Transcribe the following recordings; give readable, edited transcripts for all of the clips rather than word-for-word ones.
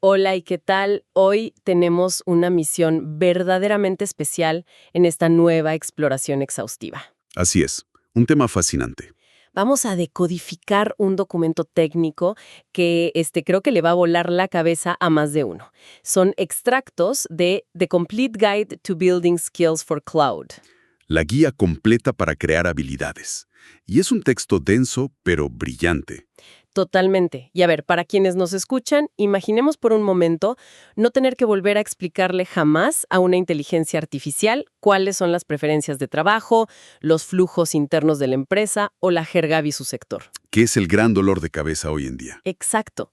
Hola, ¿y qué tal? Hoy tenemos una misión verdaderamente especial en esta nueva exploración exhaustiva. Así es, un tema fascinante. Vamos a decodificar un documento técnico que creo que le va a volar la cabeza a más de uno. Son extractos de The Complete Guide to Building Skills for Cloud. La guía completa para crear habilidades. Y es un texto denso, pero brillante. Totalmente. Y a ver, para quienes nos escuchan, imaginemos por un momento no tener que volver a explicarle jamás a una inteligencia artificial cuáles son las preferencias de trabajo, los flujos internos de la empresa o la jerga sector. Que es el gran dolor de cabeza hoy en día. Exacto.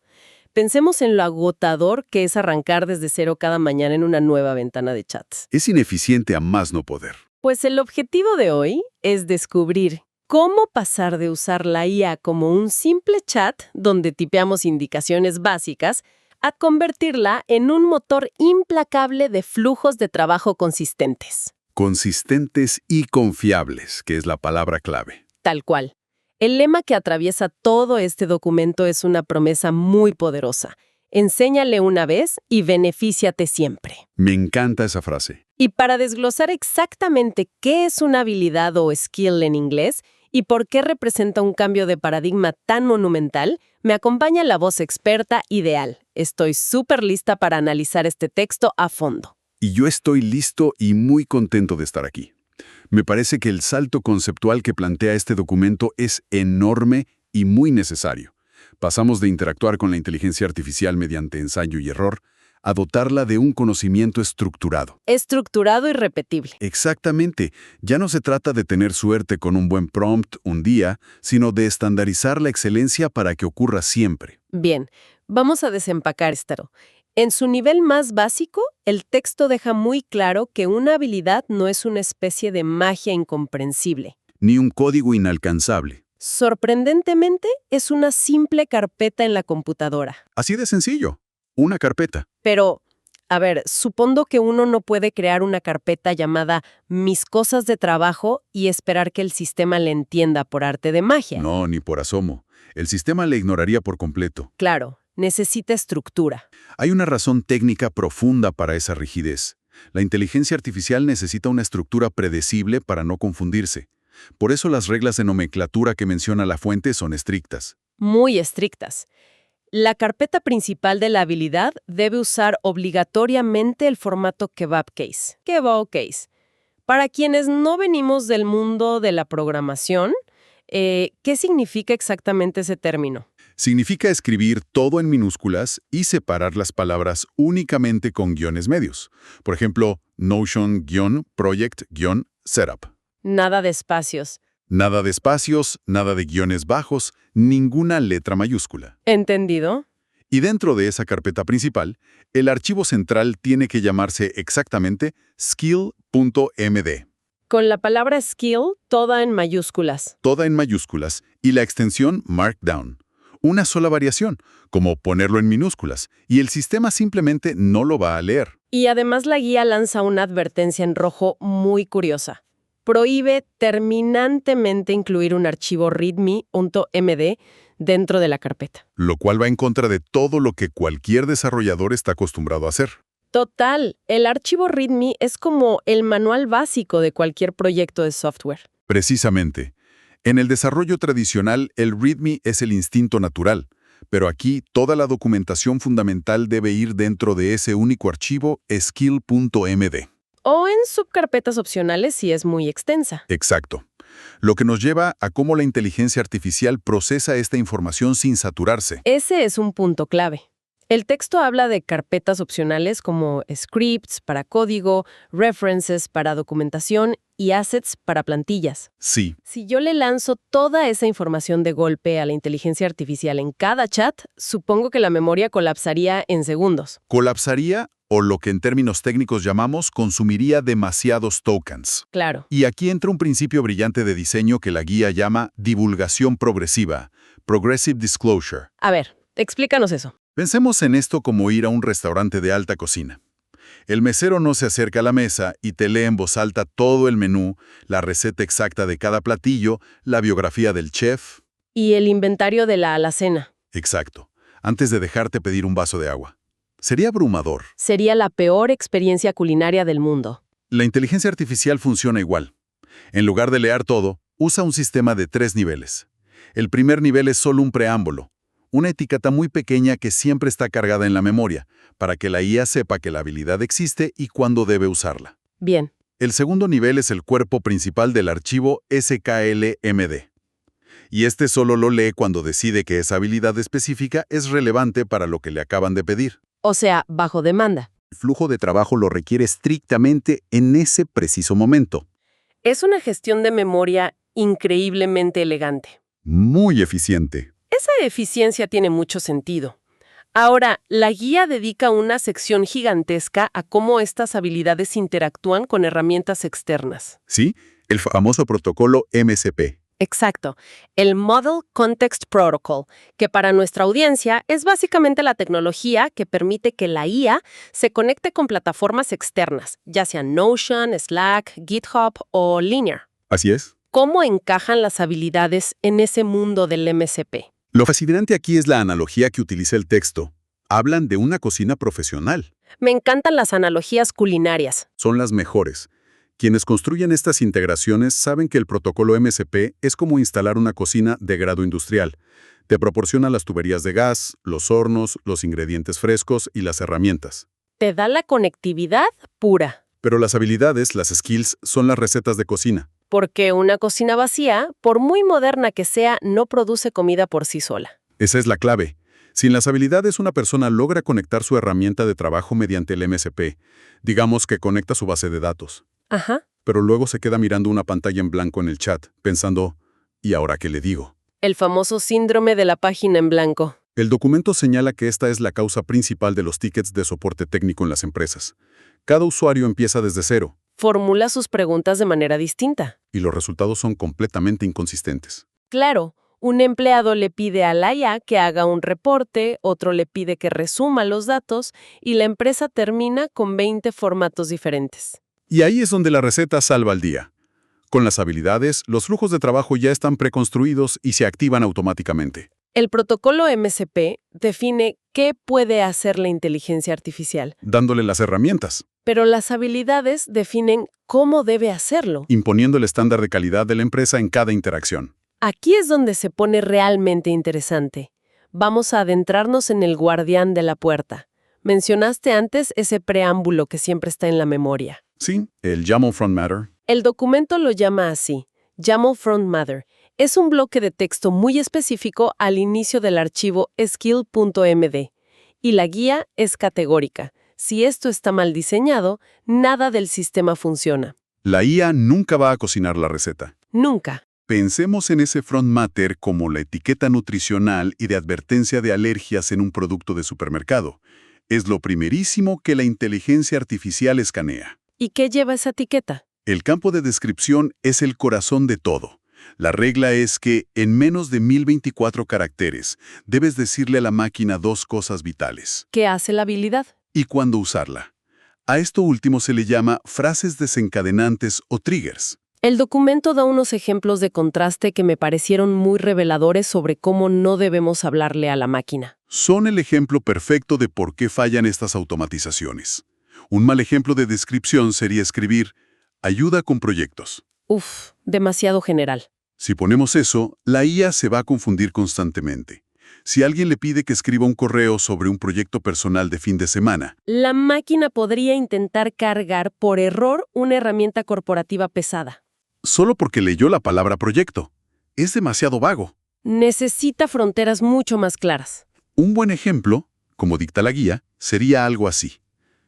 Pensemos en lo agotador que es arrancar desde cero cada mañana en una nueva ventana de chats. Es ineficiente a más no poder. Pues el objetivo de hoy es descubrir cómo pasar de usar la IA como un simple chat donde tipeamos indicaciones básicas a convertirla en un motor implacable de flujos de trabajo consistentes. Consistentes y confiables, que es la palabra clave. Tal cual. El lema que atraviesa todo este documento es una promesa muy poderosa. Enséñale una vez y benefíciate siempre. Me encanta esa frase. Y para desglosar exactamente qué es una habilidad o skill en inglés y por qué representa un cambio de paradigma tan monumental, me acompaña la voz experta ideal. Estoy súper lista para analizar este texto a fondo. Y yo estoy listo y muy contento de estar aquí. Me parece que el salto conceptual que plantea este documento es enorme y muy necesario. Pasamos de interactuar con la inteligencia artificial mediante ensayo y error a dotarla de un conocimiento estructurado. Estructurado y repetible. Exactamente. Ya no se trata de tener suerte con un buen prompt un día, sino de estandarizar la excelencia para que ocurra siempre. Bien, vamos a desempacar esto. En su nivel más básico, el texto deja muy claro que una habilidad no es una especie de magia incomprensible. Ni un código inalcanzable. Sorprendentemente, es una simple carpeta en la computadora. Así de sencillo. Una carpeta. Pero, a ver, supongo que uno no puede crear una carpeta llamada Mis cosas de trabajo y esperar que el sistema le entienda por arte de magia. No, ni por asomo. El sistema le ignoraría por completo. Claro, necesita estructura. Hay una razón técnica profunda para esa rigidez. La inteligencia artificial necesita una estructura predecible para no confundirse. Por eso las reglas de nomenclatura que menciona la fuente son estrictas. Muy estrictas. La carpeta principal de la habilidad debe usar obligatoriamente el formato kebab case. Kebab case. Para quienes no venimos del mundo de la programación, ¿qué significa exactamente ese término? Significa escribir todo en minúsculas y separar las palabras únicamente con guiones medios. Por ejemplo, Notion-project-setup. Nada de espacios. Nada de espacios, nada de guiones bajos, ninguna letra mayúscula. ¿Entendido? Y dentro de esa carpeta principal, el archivo central tiene que llamarse exactamente skill.md. Con la palabra skill toda en mayúsculas. Toda en mayúsculas y la extensión Markdown. Una sola variación, como ponerlo en minúsculas, y el sistema simplemente no lo va a leer. Y además la guía lanza una advertencia en rojo muy curiosa. Prohíbe terminantemente incluir un archivo readme.md dentro de la carpeta. Lo cual va en contra de todo lo que cualquier desarrollador está acostumbrado a hacer. Total, el archivo readme es como el manual básico de cualquier proyecto de software. Precisamente. En el desarrollo tradicional, el README es el instinto natural, pero aquí toda la documentación fundamental debe ir dentro de ese único archivo skill.md. O en subcarpetas opcionales si es muy extensa. Exacto. Lo que nos lleva a cómo la inteligencia artificial procesa esta información sin saturarse. Ese es un punto clave. El texto habla de carpetas opcionales como scripts para código, references para documentación y assets para plantillas. Sí. Si yo le lanzo toda esa información de golpe a la inteligencia artificial en cada chat, supongo que la memoria colapsaría en segundos. Colapsaría o lo que en términos técnicos llamamos consumiría demasiados tokens. Claro. Y aquí entra un principio brillante de diseño que la guía llama divulgación progresiva, Progressive Disclosure. A ver, explícanos eso. Pensemos en esto como ir a un restaurante de alta cocina. El mesero no se acerca a la mesa y te lee en voz alta todo el menú, la receta exacta de cada platillo, la biografía del chef. Y el inventario de la alacena. Exacto, antes de dejarte pedir un vaso de agua. Sería abrumador. Sería la peor experiencia culinaria del mundo. La inteligencia artificial funciona igual. En lugar de leer todo, usa un sistema de 3 niveles. El primer nivel es solo un preámbulo, una etiqueta muy pequeña que siempre está cargada en la memoria, para que la IA sepa que la habilidad existe y cuándo debe usarla. Bien. El segundo nivel es el cuerpo principal del archivo SKLMD. Y este solo lo lee cuando decide que esa habilidad específica es relevante para lo que le acaban de pedir. O sea, bajo demanda. El flujo de trabajo lo requiere estrictamente en ese preciso momento. Es una gestión de memoria increíblemente elegante. Muy eficiente. Esa eficiencia tiene mucho sentido. Ahora, la guía dedica una sección gigantesca a cómo estas habilidades interactúan con herramientas externas. ¿Sí? El famoso protocolo MCP. Exacto, el Model Context Protocol, que para nuestra audiencia es básicamente la tecnología que permite que la IA se conecte con plataformas externas, ya sean Notion, Slack, GitHub o Linear. Así es. ¿Cómo encajan las habilidades en ese mundo del MCP? Lo fascinante aquí es la analogía que utiliza el texto. Hablan de una cocina profesional. Me encantan las analogías culinarias. Son las mejores. Quienes construyen estas integraciones saben que el protocolo MCP es como instalar una cocina de grado industrial. Te proporciona las tuberías de gas, los hornos, los ingredientes frescos y las herramientas. Te da la conectividad pura. Pero las habilidades, las skills, son las recetas de cocina. Porque una cocina vacía, por muy moderna que sea, no produce comida por sí sola. Esa es la clave. Sin las habilidades, una persona logra conectar su herramienta de trabajo mediante el MCP. Digamos que conecta su base de datos. Ajá. Pero luego se queda mirando una pantalla en blanco en el chat, pensando, ¿y ahora qué le digo? El famoso síndrome de la página en blanco. El documento señala que esta es la causa principal de los tickets de soporte técnico en las empresas. Cada usuario empieza desde cero. Formula sus preguntas de manera distinta. Y los resultados son completamente inconsistentes. Claro, un empleado le pide a la IA que haga un reporte, otro le pide que resuma los datos y la empresa termina con 20 formatos diferentes. Y ahí es donde la receta salva el día. Con las habilidades, los flujos de trabajo ya están preconstruidos y se activan automáticamente. El protocolo MCP define qué puede hacer la inteligencia artificial, Dándole las herramientas, pero las habilidades definen cómo debe hacerlo. imponiendo el estándar de calidad de la empresa en cada interacción. Aquí es donde se pone realmente interesante. Vamos a adentrarnos en el guardián de la puerta. Mencionaste antes ese preámbulo que siempre está en la memoria. Sí, el YAML Front Matter. El documento lo llama así, YAML Front Matter. Es un bloque de texto muy específico al inicio del archivo skill.md. Y la guía es categórica. Si esto está mal diseñado, nada del sistema funciona. La IA nunca va a cocinar la receta. Nunca. Pensemos en ese front matter como la etiqueta nutricional y de advertencia de alergias en un producto de supermercado. Es lo primerísimo que la inteligencia artificial escanea. ¿Y qué lleva esa etiqueta? El campo de descripción es el corazón de todo. La regla es que, en menos de 1024 caracteres, debes decirle a la máquina 2 cosas vitales. ¿Qué hace la habilidad? ¿Y cuándo usarla? A esto último se le llama frases desencadenantes o triggers. El documento da unos ejemplos de contraste que me parecieron muy reveladores sobre cómo no debemos hablarle a la máquina. Son el ejemplo perfecto de por qué fallan estas automatizaciones. Un mal ejemplo de descripción sería escribir ayuda con proyectos. Uf, demasiado general. Si ponemos eso, la IA se va a confundir constantemente. Si alguien le pide que escriba un correo sobre un proyecto personal de fin de semana, La máquina podría intentar cargar por error una herramienta corporativa pesada. solo porque leyó la palabra proyecto, es demasiado vago. Necesita fronteras mucho más claras. Un buen ejemplo, como dicta la guía, sería algo así.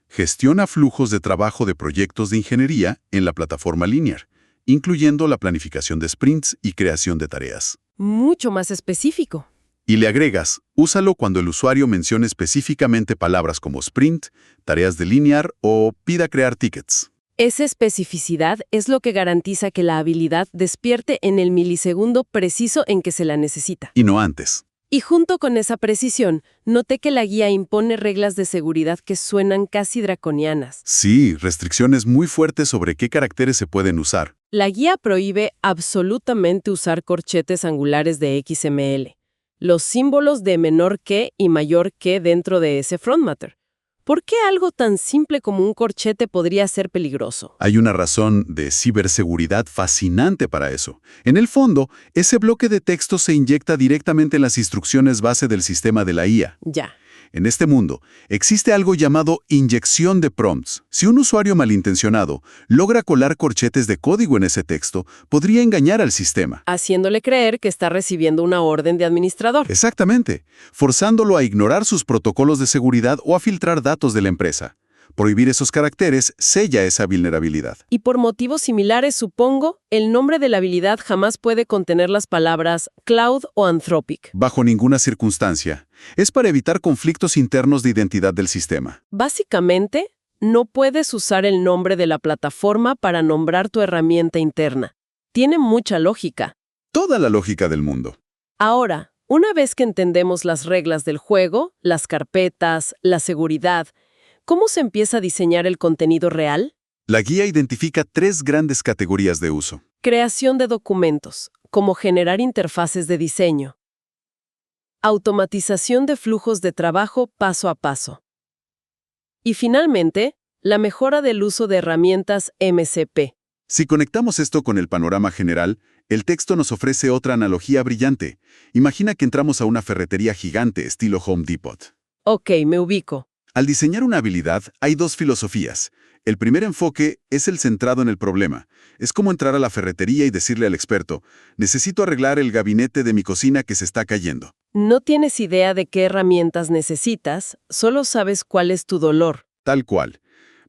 Gestiona flujos de trabajo de proyectos de ingeniería en la plataforma Linear, incluyendo la planificación de sprints y creación de tareas. Mucho más específico. Y le agregas, úsalo cuando el usuario mencione específicamente palabras como sprint, tareas de Linear o pida crear tickets. Esa especificidad es lo que garantiza que la habilidad despierte en el milisegundo preciso en que se la necesita. Y no antes. Y junto con esa precisión, noté que la guía impone reglas de seguridad que suenan casi draconianas. Sí, restricciones muy fuertes sobre qué caracteres se pueden usar. La guía prohíbe absolutamente usar corchetes angulares de XML, los símbolos de menor que y mayor que dentro de ese front matter. ¿Por qué algo tan simple como un corchete podría ser peligroso? Hay una razón de ciberseguridad fascinante para eso. En el fondo, ese bloque de texto se inyecta directamente en las instrucciones base del sistema de la IA. Ya. En este mundo, existe algo llamado inyección de prompts. Si un usuario malintencionado logra colar corchetes de código en ese texto, podría engañar al sistema. Haciéndole creer que está recibiendo una orden de administrador. Exactamente, forzándolo a ignorar sus protocolos de seguridad o a filtrar datos de la empresa. Prohibir esos caracteres sella esa vulnerabilidad. Y por motivos similares, supongo, el nombre de la habilidad jamás puede contener las palabras cloud o anthropic. Bajo ninguna circunstancia. Es para evitar conflictos internos de identidad del sistema. Básicamente, no puedes usar el nombre de la plataforma para nombrar tu herramienta interna. Tiene mucha lógica. Toda la lógica del mundo. Ahora, una vez que entendemos las reglas del juego, las carpetas, la seguridad, ¿cómo se empieza a diseñar el contenido real? La guía identifica 3 grandes categorías de uso. Creación de documentos, como generar interfaces de diseño. Automatización de flujos de trabajo paso a paso. Y finalmente, la mejora del uso de herramientas MCP. Si conectamos esto con el panorama general, el texto nos ofrece otra analogía brillante. Imagina que entramos a una ferretería gigante estilo Home Depot. Ok, me ubico. Al diseñar una habilidad, hay 2 filosofías. El primer enfoque es el centrado en el problema. Es como entrar a la ferretería y decirle al experto, necesito arreglar el gabinete de mi cocina que se está cayendo. No tienes idea de qué herramientas necesitas, solo sabes cuál es tu dolor. Tal cual.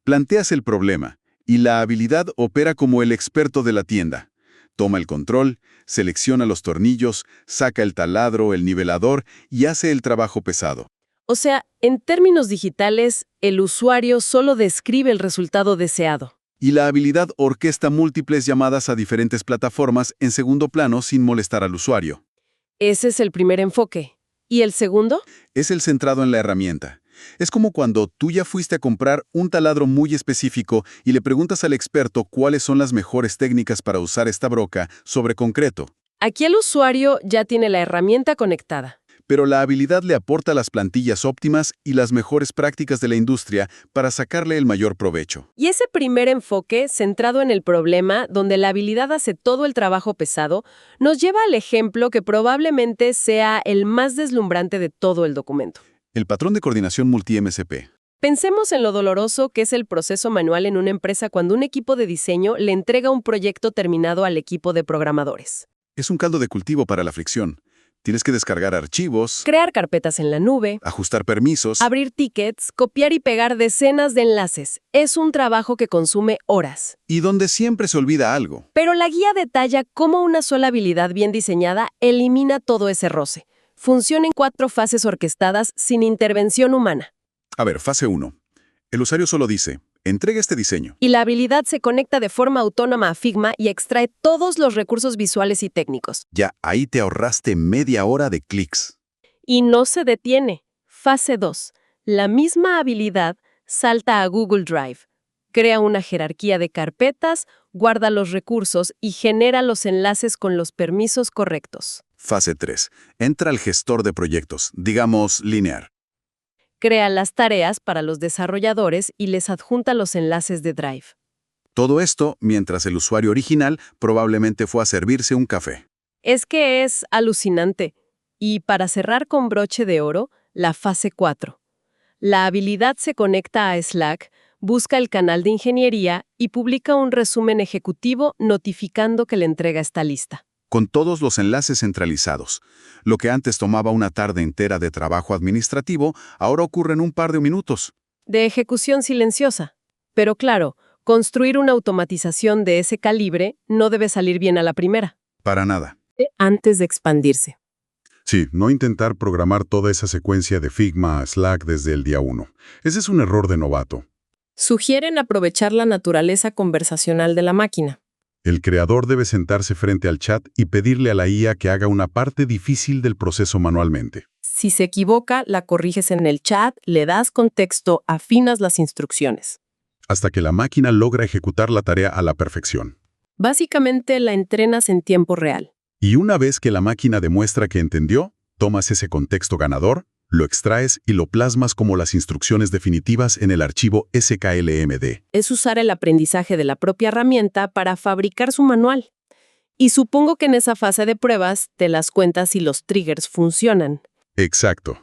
Planteas el problema, y la habilidad opera como el experto de la tienda. Toma el control, selecciona los tornillos, saca el taladro, el nivelador y hace el trabajo pesado. O sea, en términos digitales, el usuario solo describe el resultado deseado. Y la habilidad orquesta múltiples llamadas a diferentes plataformas en segundo plano sin molestar al usuario. Ese es el primer enfoque. ¿Y el segundo? Es el centrado en la herramienta. Es como cuando tú ya fuiste a comprar un taladro muy específico y le preguntas al experto cuáles son las mejores técnicas para usar esta broca sobre concreto. Aquí el usuario ya tiene la herramienta conectada. Pero la habilidad le aporta las plantillas óptimas y las mejores prácticas de la industria para sacarle el mayor provecho. Y ese primer enfoque, centrado en el problema, donde la habilidad hace todo el trabajo pesado, nos lleva al ejemplo que probablemente sea el más deslumbrante de todo el documento. El patrón de coordinación multi-MCP. Pensemos en lo doloroso que es el proceso manual en una empresa cuando un equipo de diseño le entrega un proyecto terminado al equipo de programadores. Es un caldo de cultivo para la fricción. Tienes que descargar archivos, Crear carpetas en la nube, ajustar permisos. abrir tickets, copiar y pegar decenas de enlaces. Es un trabajo que consume horas. Y donde siempre se olvida algo. Pero la guía detalla cómo una sola habilidad bien diseñada elimina todo ese roce. Funciona en 4 fases orquestadas sin intervención humana. A ver, fase 1. El usuario solo dice, entrega este diseño. Y la habilidad se conecta de forma autónoma a Figma y extrae todos los recursos visuales y técnicos. Ya, ahí te ahorraste media hora de clics. Y no se detiene. Fase 2. La misma habilidad salta a Google Drive. Crea una jerarquía de carpetas, guarda los recursos y genera los enlaces con los permisos correctos. Fase 3. Entra al gestor de proyectos, digamos linear. Crea las tareas para los desarrolladores y les adjunta los enlaces de Drive. Todo esto mientras el usuario original probablemente fue a servirse un café. Es que es alucinante. Y para cerrar con broche de oro, la fase 4. La habilidad se conecta a Slack, busca el canal de ingeniería y publica un resumen ejecutivo notificando que la entrega está lista. Con todos los enlaces centralizados. Lo que antes tomaba una tarde entera de trabajo administrativo, ahora ocurre en un par de minutos. De ejecución silenciosa. Pero claro, construir una automatización de ese calibre no debe salir bien a la primera. Para nada. Antes de expandirse. Sí, no intentar programar toda esa secuencia de Figma a Slack desde el día 1. Ese es un error de novato. Sugieren aprovechar la naturaleza conversacional de la máquina. El creador debe sentarse frente al chat y pedirle a la IA que haga una parte difícil del proceso manualmente. Si se equivoca, la corriges en el chat, le das contexto, afinas las instrucciones. Hasta que la máquina logra ejecutar la tarea a la perfección. Básicamente la entrenas en tiempo real. Y una vez que la máquina demuestra que entendió, tomas ese contexto ganador, Lo extraes y lo plasmas como las instrucciones definitivas en el archivo SKLMD. Es usar el aprendizaje de la propia herramienta para fabricar su manual. Y supongo que en esa fase de pruebas te das cuenta si los triggers funcionan. Exacto.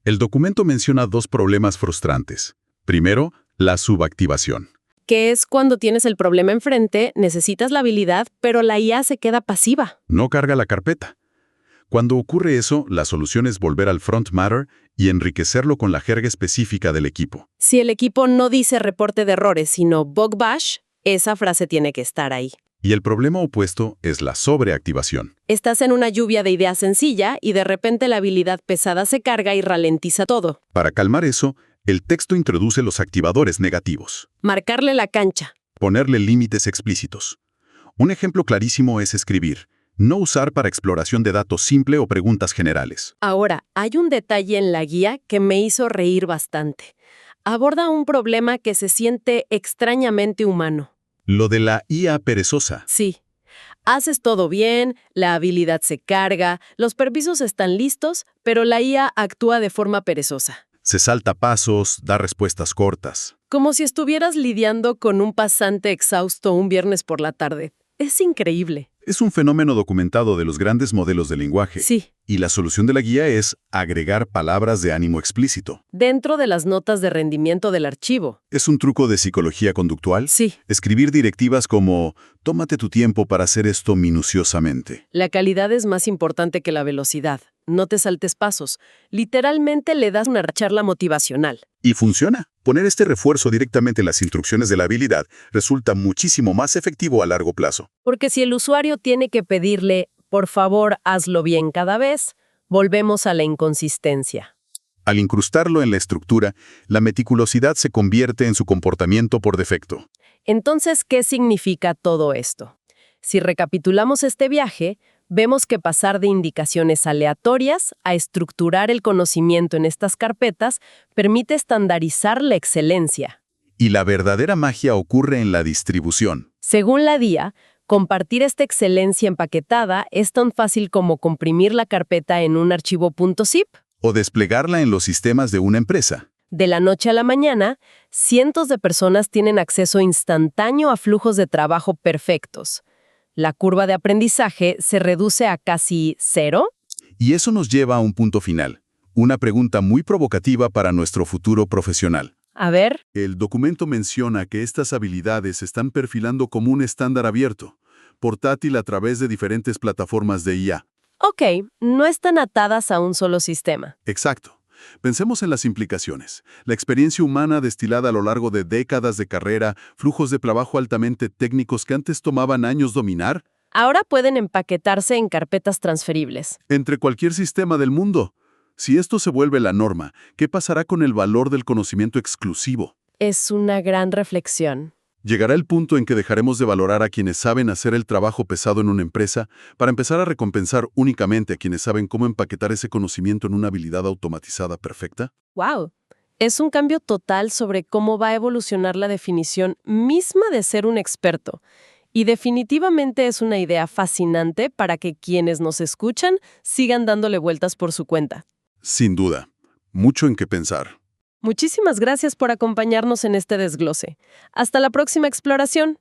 El documento menciona dos problemas frustrantes. Primero, la subactivación. Que es cuando tienes el problema enfrente, necesitas la habilidad, pero la IA se queda pasiva. No carga la carpeta. Cuando ocurre eso, la solución es volver al front matter y enriquecerlo con la jerga específica del equipo. Si el equipo no dice reporte de errores, sino bug bash, esa frase tiene que estar ahí. Y el problema opuesto es la sobreactivación. Estás en una lluvia de ideas sencilla y de repente la habilidad pesada se carga y ralentiza todo. Para calmar eso, el texto introduce los activadores negativos. Marcarle la cancha. Ponerle límites explícitos. Un ejemplo clarísimo es escribir: no usar para exploración de datos simple o preguntas generales. Ahora, hay un detalle en la guía que me hizo reír bastante. Aborda un problema que se siente extrañamente humano. Lo de la IA perezosa. Sí. Haces todo bien, la habilidad se carga, los permisos están listos, pero la IA actúa de forma perezosa. Se salta pasos, da respuestas cortas. Como si estuvieras lidiando con un pasante exhausto un viernes por la tarde. Es increíble. Es un fenómeno documentado de los grandes modelos de lenguaje. Sí. Y la solución de la guía es agregar palabras de ánimo explícito. Dentro de las notas de rendimiento del archivo. ¿Es un truco de psicología conductual? Sí. Escribir directivas como: tómate tu tiempo para hacer esto minuciosamente. La calidad es más importante que la velocidad. No te saltes pasos. Literalmente le das una charla motivacional. Y funciona. Poner este refuerzo directamente en las instrucciones de la habilidad resulta muchísimo más efectivo a largo plazo. Porque si el usuario tiene que pedirle, por favor, hazlo bien cada vez, volvemos a la inconsistencia. Al incrustarlo en la estructura, la meticulosidad se convierte en su comportamiento por defecto. Entonces, ¿qué significa todo esto? Si recapitulamos este viaje, vemos que pasar de indicaciones aleatorias a estructurar el conocimiento en estas carpetas permite estandarizar la excelencia. Y la verdadera magia ocurre en la distribución. Según la DIA, compartir esta excelencia empaquetada es tan fácil como comprimir la carpeta en un archivo .zip. O desplegarla en los sistemas de una empresa. De la noche a la mañana, cientos de personas tienen acceso instantáneo a flujos de trabajo perfectos. La curva de aprendizaje se reduce a casi cero. Y eso nos lleva a un punto final. Una pregunta muy provocativa para nuestro futuro profesional. A ver. El documento menciona que estas habilidades se están perfilando como un estándar abierto, portátil a través de diferentes plataformas de IA. Ok, no están atadas a un solo sistema. Exacto. Pensemos en las implicaciones. La experiencia humana destilada a lo largo de décadas de carrera, flujos de trabajo altamente técnicos que antes tomaban años dominar. Ahora pueden empaquetarse en carpetas transferibles. Entre cualquier sistema del mundo. Si esto se vuelve la norma, ¿qué pasará con el valor del conocimiento exclusivo? Es una gran reflexión. Llegará el punto en que dejaremos de valorar a quienes saben hacer el trabajo pesado en una empresa para empezar a recompensar únicamente a quienes saben cómo empaquetar ese conocimiento en una habilidad automatizada perfecta. ¡Wow! Es un cambio total sobre cómo va a evolucionar la definición misma de ser un experto. Y definitivamente es una idea fascinante para que quienes nos escuchan sigan dándole vueltas por su cuenta. Sin duda. Mucho en qué pensar. Muchísimas gracias por acompañarnos en este desglose. Hasta la próxima exploración.